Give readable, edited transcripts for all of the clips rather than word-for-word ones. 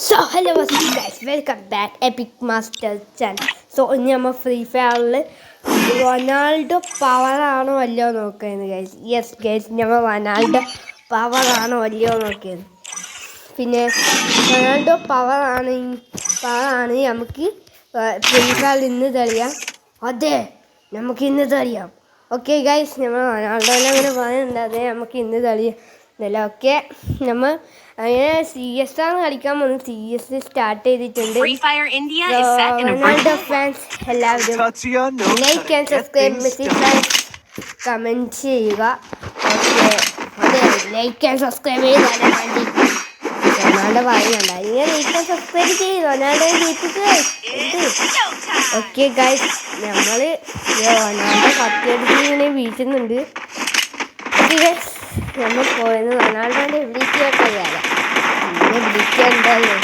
So hello what's up guys, welcome back Epic Master channel. So ഇനി നമ്മൾ free ഫയറിൽ Ronaldo power ആണോ അല്ലയോ നോക്കുന്നത് ഗൈസ്. യെസ് ഗൈസ്, നമ്മൾ റൊണാൾഡോ പവർ ആണോ അല്ലയോ നോക്കിയത്. പിന്നെ റൊണാൾഡോ പവർ ആണെങ്കിൽ നമുക്ക് ഫ്രീ ഫയറിൽ ഇന്ന് തെളിയാം. അതെ, നമുക്ക് ഇന്ന് തെളിയാം. ഓക്കെ ഗൈസ്, നമ്മൾ റൊണാൾഡോനെ അങ്ങനെ പറയുന്നുണ്ട്. അതെ, നമുക്ക് ഇന്ന് തെളിയാം. ഓക്കെ, നമ്മൾ അങ്ങനെ CS ആണ് കളിക്കാൻ പോകുന്നത്. CS സ്റ്റാർട്ട് ചെയ്തിട്ടുണ്ട്. റൊണാൾഡോ ഫാൻസ് എല്ലാവരും like and subscribe, Messi fans comment ചെയ്യുക. ഓക്കെ, അതെ, ലൈക്ക് ആൻഡ് സബ്സ്ക്രൈബ് ചെയ്യുക. റൊണാൾഡോ പറയുന്നുണ്ട്, നിങ്ങൾ ലൈക്ക് ആൻഡ് സബ്സ്ക്രൈബ് ചെയ്യും. റൊണാൾഡോയെ ജയിപ്പിക്കുക. ഓക്കെ ഗൈസ്, നമ്മൾ റൊണാൾഡോ കത്തിയടിച്ച് ഇങ്ങനെ വീശുന്നുണ്ട്. ഓക്കെ ഗൈസ്, നമ്മൾ പോയത് റൊണാൾഡോൻ്റെ എബിലിറ്റിയൊക്കെ അറിയാലോ. പിന്നെ വിളിക്കാൻ എന്തായാലും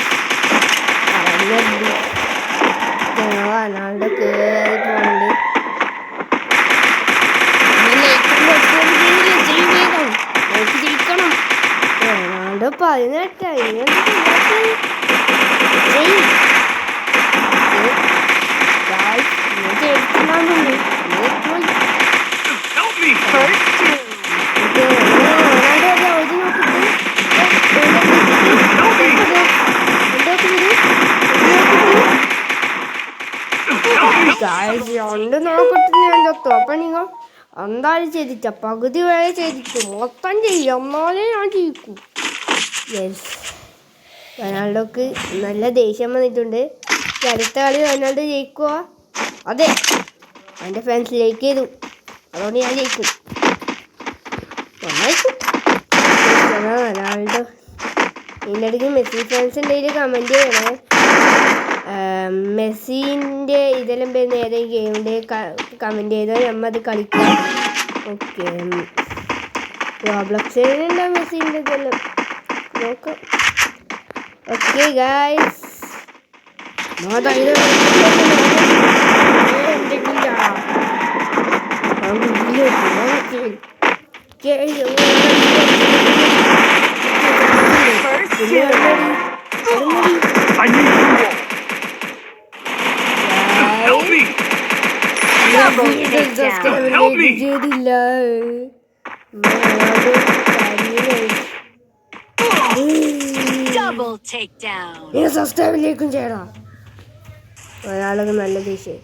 റൊണാൾഡോ കയറി പോകുന്നുണ്ട്. ജയിക്കണം. റൊണാൾഡോ പതിനെട്ടായി. രണ്ട് നോക്കട്ടെ, ഞാൻ ചത്തു. അപ്പം നിങ്ങൾ എന്തായാലും ചെയ്തിട്ട പകുതി വരെ ചെയ്തിട്ട് മൊത്തം ചെയ്യും, എന്നാലേ ഞാൻ ജയിക്കും. യെസ്, റൊണാൾഡോക്ക് നല്ല ദേഷ്യം വന്നിട്ടുണ്ട്. അടുത്ത കളി റൊണാൾഡോ ജയിക്കുക. അതെ, എൻ്റെ ഫാൻസ് ലൈക്ക് ചെയ്തു, അതുകൊണ്ട് ഞാൻ ജയിക്കും. റൊണാൾഡോ ഇതിൻ്റെ ഇടയ്ക്ക് മെസ്സി ഫാൻസ് എന്തെങ്കിലും കമൻറ്റ് ചെയ്യണേ. മെസ്സിൻ്റെ ഇതെല്ലാം പേരുന്ന ഏതെങ്കിലും ഗെയിമിൻ്റെ കമൻറ്റ് ചെയ്താൽ നമ്മൾ അത് കളിക്കാം. ഓക്കെ, റോബ്ലോക്സിലുണ്ടോ മെസ്സിൻ്റെ ഇതെല്ലാം നോക്കാം. ഓക്കെ ഗൈസ്, സബ്സ്ക്രൈബിലേക്കും ചെയ്യണം. ഒരാളൊക്കെ നല്ല ദേഷ്യം.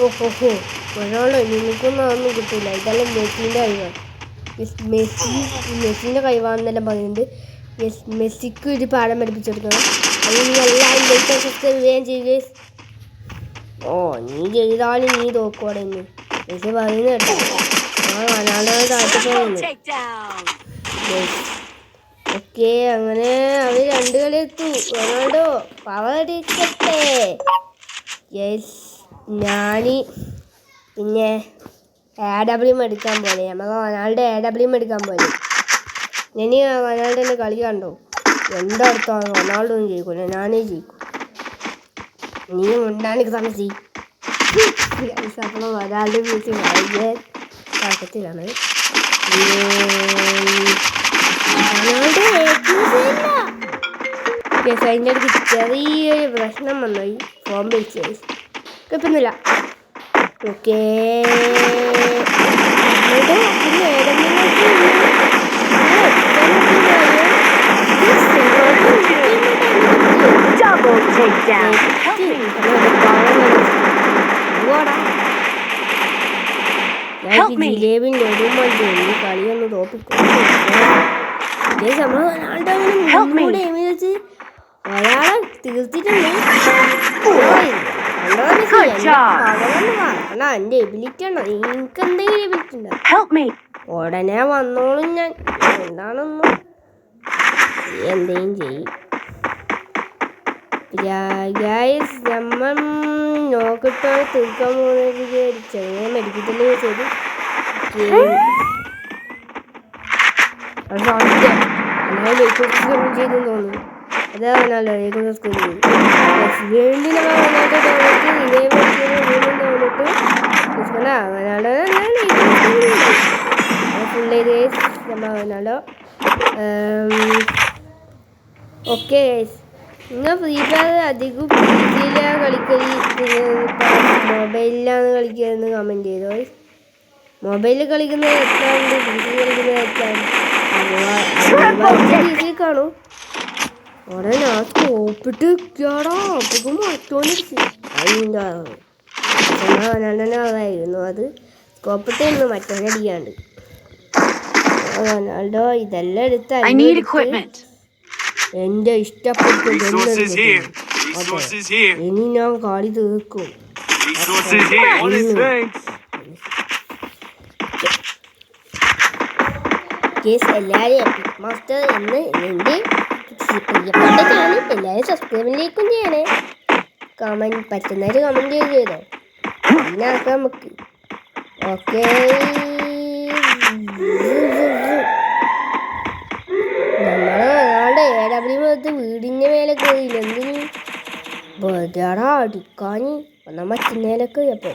ഓഹോ, ഒരാളോ നിങ്ങൾക്കൊന്നും അതൊന്നും കിട്ടില്ല. ഇതെല്ലാം മെസ്സിൻ്റെ കഴിവാണ്. മെസ്സിൻ്റെ കഴിവാണെന്നെല്ലാം പറയുന്നുണ്ട്. മെസ്സിക്ക് ഒരു പാഠം പഠിപ്പിച്ചെടുക്കണം. അത് നീ എല്ലാവരും ലൈക്ക് സബ്സ്ക്രൈബ് ചെയ്യുകയും ചെയ്യുക. ഓ, നീ ചെയ്താലും നീ തോക്കോടെ ഇന്ന് മെസ്സി പറയുന്ന കേട്ടോ. റൊണാൾഡോയെ താഴ്ത്തിപ്പോകുന്നു. ഓക്കെ, അങ്ങനെ അവർ രണ്ട് കളി എത്തു. Ronaldo power അടിക്കട്ടെ. യെസ്, ഞാൻ പിന്നെ AW എടുക്കാൻ പോലെ, നമുക്ക് റൊണാൾഡോ AW എടുക്കാൻ പോലെ. ഇനി റൊണാൾഡോൻ്റെ കളി കണ്ടോ, എൻ്റെ അടുത്താണ്. റൊണാൾഡോ ഒന്നും ജയിക്കില്ല, ഞാനേ ജയിക്കും. നീ ഉണ്ടാనికి സമയം അപ്പോൾ റൊണാൾഡോ വീട്ടിൽ ഭയങ്കര താക്കത്തിലാണ്. അതിൻ്റെ അടുത്ത് ചെറിയൊരു പ്രശ്നം വന്നു. ഈ ഫോം വെച്ച് കുഴപ്പമൊന്നുമില്ല. ഓക്കെ, ജിലേബിൻ്റെ ഒരുമതി കളിയൊന്ന് തോപ്പിക്കും. ഇതേ സംഭവം റൊണാൾഡോ വെച്ച് ഒരാളെ തീർത്തിട്ടുണ്ട്. എൻ്റെ എബിലിറ്റി ആണോ? എനിക്ക് എന്തെങ്കിലും എബിലിറ്റി ഉണ്ടോ? ഉടനെ വന്നോളും ഞാൻ. എന്താണെന്നോ എന്തെങ്കിലും ചെയ്യും. ഗൈസ്, നമ്മൾ നോക്കിട്ടോ തീർക്കാൻ പോകുന്നത് ചെറിയ മെഡിക്കൽ ചെയ്ത് ചെയ്തെന്ന് തോന്നുന്നു. അതാ റൊണാൾഡോ വേണ്ടി നമ്മൾ റൊണാൾഡോ തോന്നിട്ട് ഇതേ തോന്നിട്ട് റൊണാൾഡോ ഫുൾ ചെയ്ത് നമ്മൾ റൊണാൾഡോ ഓക്കെ ഗൈസ്, നിങ്ങൾ ഫ്രീ ഫയർ അധികം പി.സിയിലാണ് കളിക്കല് മൊബൈലിലാണ് കളിക്കുന്നതെന്ന് കമൻറ്റ് ചെയ്തോ. മൊബൈലിൽ കളിക്കുന്നത് എത്രയുണ്ട്, പി സി കളിക്കുന്നത് എത്രയാണ്? പി സി കാണും. അവിടെ ഞാൻ സ്കോപ്പിട്ട് കേടാ അപ്പോഴും മറ്റോണ്ടിരിച്ചു അതിൻ്റെ തന്നെ അതായിരുന്നു. അത് സ്കോപ്പിട്ടായിരുന്നു മറ്റോനെ അടിക്കാണ്ട്. റൊണാൾഡോ ഇതെല്ലാം എടുത്ത് എന്റെ ഇഷ്ടപ്പെട്ടു. ഇനി ഞാൻ കളി തീർക്കും. എല്ലാവരും എപ്പിക് മാസ്റ്റർ എന്ന് എൻ്റെ പ്രിയപ്പെട്ട ചാനൽ എല്ലാവരും സബ്സ്ക്രൈബിലേക്കും ചെയ്യണേ. കമൻറ്റ് പറ്റുന്നവർ കമൻറ്റ് ചെയ്തോ. പിന്നെ ആക്കാം നമുക്ക്. ഓക്കെ, നമ്മളെ AW എടുത്ത് വീടിൻ്റെ മേലെ കയറിയില്ല. എന്തിന് വെറുതെടാ അടിക്കാന് ഒന്നാ മറ്റുന്നേലൊക്കെ ചിലപ്പോൾ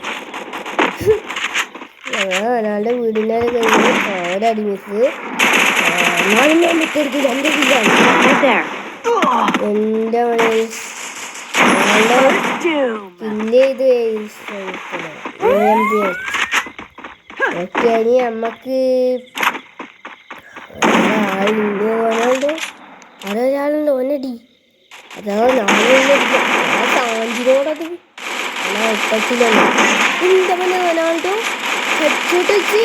ഞങ്ങളുടെ വീടിൻ്റെ മേലെ കയറി ഒരടി മിസ്. ഞാൻ വിട്ടെടുത്ത് 2 കില്ലാണ് എൻ്റെ പിന്നെ ഇത്. ഓക്കെ, ഇനി നമ്മക്ക് ഒരാളുണ്ട് ഒന്നടി. അതാ സാഞ്ചിനോടത് എപ്പത്തിലാണ് എന്താ പറഞ്ഞ റൊണാൾഡോ ഹെഡ്ഷോട്ട് വെച്ച്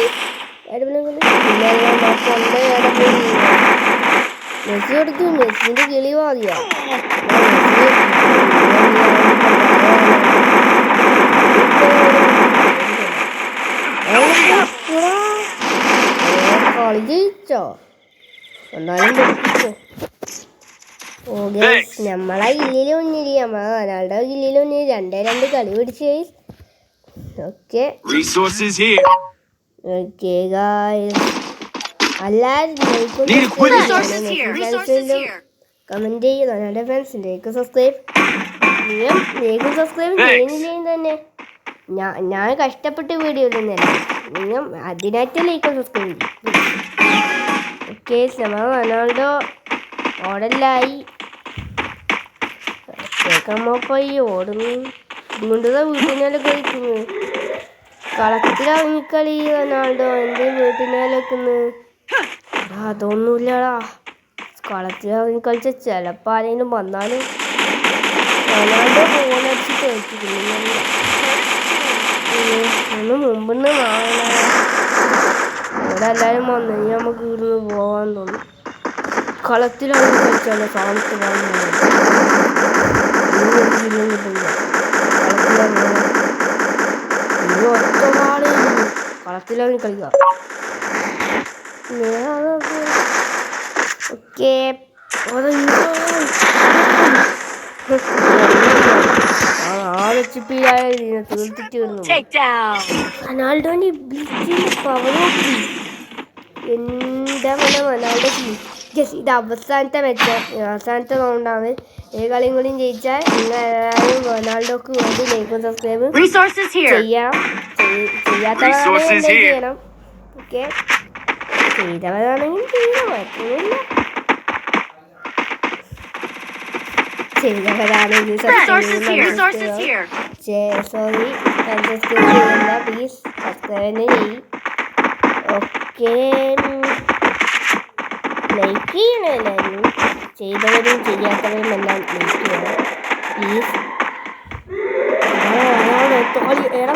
മെസ്സി കൊടുത്തു. മെസ്സിന്റെ കിളി മാറിയാ കളി ജയിച്ചോ എന്നാലും നമ്മളെ ഗില്ലിൽ മുന്നിൽ നമ്മളെ റൊണാൾഡോ ഗില്ലിൽ മുന്നിൽ 2-2 കളി പിടിച്ച്. ഓക്കെ ഓക്കെ ഗായ്സ്, എല്ലാവരും കമൻറ്റ് ചെയ്യുക. റൊണാൾഡോ ഫാൻസ് ലൈക്ക് സബ്സ്ക്രൈബ് ചെയ്യുന്നില്ലെങ്കിൽ തന്നെ ഞാൻ കഷ്ടപ്പെട്ട് വീഡിയോ ഇടുന്നതല്ലേ, നിങ്ങൾ അതിനായിട്ട് ലൈക്ക് സബ്സ്ക്രൈബ് ചെയ്യും. ഓക്കെ, നമ്മൾ റൊണാൾഡോ ഓടലായി കേൾക്കുമ്പോയി ഓടുന്നു. ഇങ്ങോട്ടുള്ള വീട്ടിനേലെ കളിക്കുന്നു. കളത്തിലിറങ്ങിക്കളി റൊണാൾഡോ എൻ്റെ വീട്ടിനേലെക്കുന്നു. അതൊന്നുമില്ലടാ, കളത്തിലിറങ്ങി കളിച്ച ചിലപ്പോൾ ആരെങ്കിലും വന്നാലും റൊണാൾഡോ ഫോണടിച്ച് കളിച്ചിട്ടുണ്ട്. ഒന്ന് മുമ്പിന്ന് വാങ്ങണ ഇവിടെ എല്ലാവരും വന്നു. ഇനി നമുക്ക് ഇവിടുന്ന് പോകാൻ തോന്നും. കളത്തിലിറങ്ങി കളിച്ചാലോ സാമത്ത് കിട്ടില്ല. ഒറ്റപാട് കളത്തിലിറങ്ങി കളിക്കുക. ഓക്കെ, തീർത്തിട്ട് റൊണാൾഡോന്റെ പവർ നോക്കി. എന്താ പറഞ്ഞ റൊണാൾഡോ ഇത് അവസാനത്തെ റൗണ്ടാണ്. കളിയും കൂടിയും ജയിച്ചാൽ നിങ്ങൾ എല്ലാവരും റൊണാൾഡോക്ക് വേണ്ടി ലൈക്കും സബ്സ്ക്രൈബും ചെയ്യാത്തവരാണെങ്കിൽ ചെയ്യണം. ഓക്കെ, ചെയ്തവരാണെങ്കിൽ ചെയ്യണം, കുഴപ്പമൊന്നുമില്ല. ചെയ്തവരാണെങ്കിൽ സബ്സ്ക്രൈബ് ചെയ്യില്ല, പ്ലീസ് സബ്സ്ക്രൈബ് തന്നെ ചെയ്യും. ഓക്കെ, ലൈക്ക് ചെയ്യണം എല്ലാവരും, ചെയ്തവരും ചെയ്യാത്തവരും എല്ലാം ലൈക്ക് ചെയ്യണം പ്ലീസ്. എടാ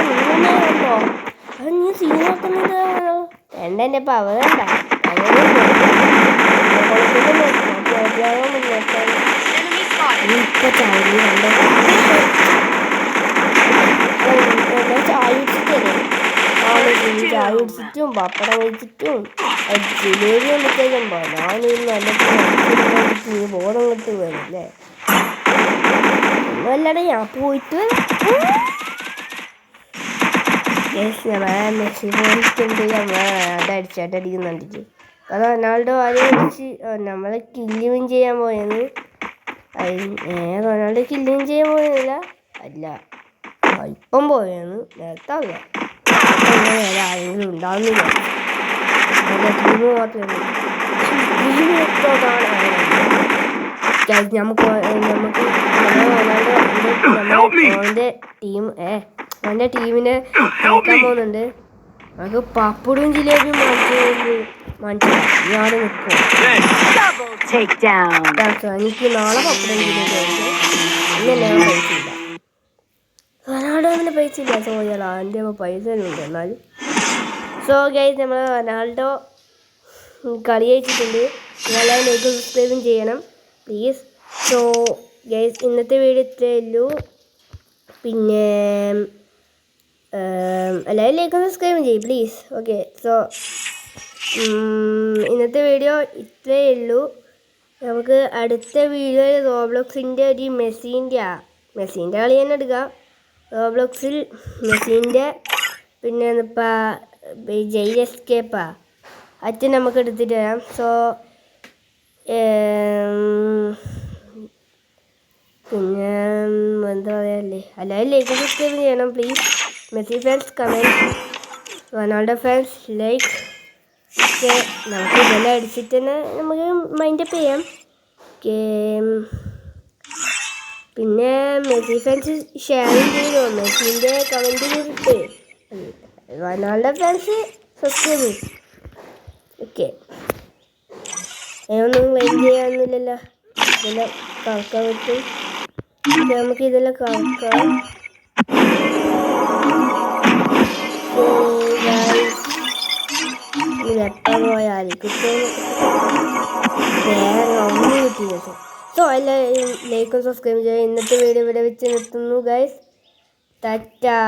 ഉണ്ടോ അത് നീ സീനാക്കുന്നത് വേണ്ട, എൻ്റെ പവർ വേണ്ട. ഇപ്പൊ ചായ കുടിച്ചിട്ടും പപ്പടം കഴിച്ചിട്ടും ജിലേബി കൊണ്ടിട്ടേക്കും ഞാനൊരു നല്ല ബോധം കിട്ടു വരില്ലേ. ഒന്നുമല്ലാടെ ഞാൻ പോയിട്ട് മെസ്സി പോയിട്ടുണ്ട്. അത് അടിച്ചാട്ടടിക്കുന്നുണ്ടിട്ട് അത് റൊണാൾഡോ ആരെയും വിളിച്ച് നമ്മളെ കില്ലിയും ചെയ്യാൻ പോയെന്ന്. റൊണാൾഡോ കില്ലിയും ചെയ്യാൻ പോയതല്ല, അല്ല ഇപ്പം പോയെന്ന് നേരത്തെ അറിയാം. ആരെങ്കിലും ഉണ്ടാവുന്നില്ല, ടീം മാത്രമേ ഗൈസ് നമുക്ക് അവൻ്റെ ടീമിനെ നോക്കാൻ പോകുന്നുണ്ട്. നമുക്ക് പപ്പടും ജിലേബിയും മനസ്സിലാക്കി നിൽക്കും. എനിക്ക് നാളെ പപ്പടും ജിലേബി ഇന്നലെ പൈസ ഇല്ല. റൊണാൾഡോവിന് പൈസ ഇല്ല. സോയലാ എൻ്റെ പൈസ ഉണ്ട്. എന്നാലും സോ ഗൈസ് നമ്മൾ റൊണാൾഡോ കളി അയച്ചിട്ടുണ്ട്. നിങ്ങളെല്ലാം ലൈക്കും സബ്സ്ക്രൈബും ചെയ്യണം പ്ലീസ്. സോ ഗൈസ് ഇന്നത്തെ വീഡിയോ ഇത്രയേ ഉള്ളൂ. പിന്നെ എല്ലാവരും ലൈക്കും സബ്സ്ക്രൈബും ചെയ്യും പ്ലീസ്. ഓക്കെ സോ ഇന്നത്തെ വീഡിയോ ഇത്രയേ ഉള്ളൂ. നമുക്ക് അടുത്ത വീഡിയോയിൽ റോബ്ലോക്സിൻ്റെ ഒരു മെസ്സിൻ്റെ കളി തന്നെ എടുക്കാം. റോബ്ലോക്സിൽ മെസ്സിൻ്റെ പിന്നെ ഇപ്പം ജയിൽ എസ്കേപ്പാ അച്ഛൻ നമുക്ക് എടുത്തിട്ട് വരാം. സോ പിന്നെ എന്താ പറയാല്ലേ, എല്ലാവരും ലൈക്ക് സബ്സ്ക്രൈബ് ചെയ്യണം please. Messi fans comment, Ronaldo fans like. Okay നമുക്ക് ഇതെല്ലാം അടിച്ചിട്ട് തന്നെ നമുക്ക് മൈൻഡപ്പ് ചെയ്യാം. പിന്നെ മെസ്സി ഫാൻസ് ഷെയറിങ് ചെയ്തോ, മെസ്സിൻ്റെ കമൻറ്റ് ചെയ്തിട്ട്. റൊണാൾഡോ ഫാൻസ് സബ്സ്ക്രൈബ് ചെയ്യും. ഓക്കെ ഒന്നും ക്ലെയിം ചെയ്യാനൊന്നുമില്ലല്ലോ. ഇതെല്ലാം കളക്കാൻ പറ്റും. നമുക്ക് ഇതെല്ലാം കളക്കാം. എപ്പം പോയാൽ കിട്ടും ഒന്നും കിട്ടിയത്. സോ എല്ലാവരും ലൈക്കും സബ്സ്ക്രൈബ് ചെയ്യുക. ഇന്നത്തെ വീഡിയോ ഇവിടെ വെച്ച് നിർത്തുന്നു ഗൈസ്. ടാറ്റാ.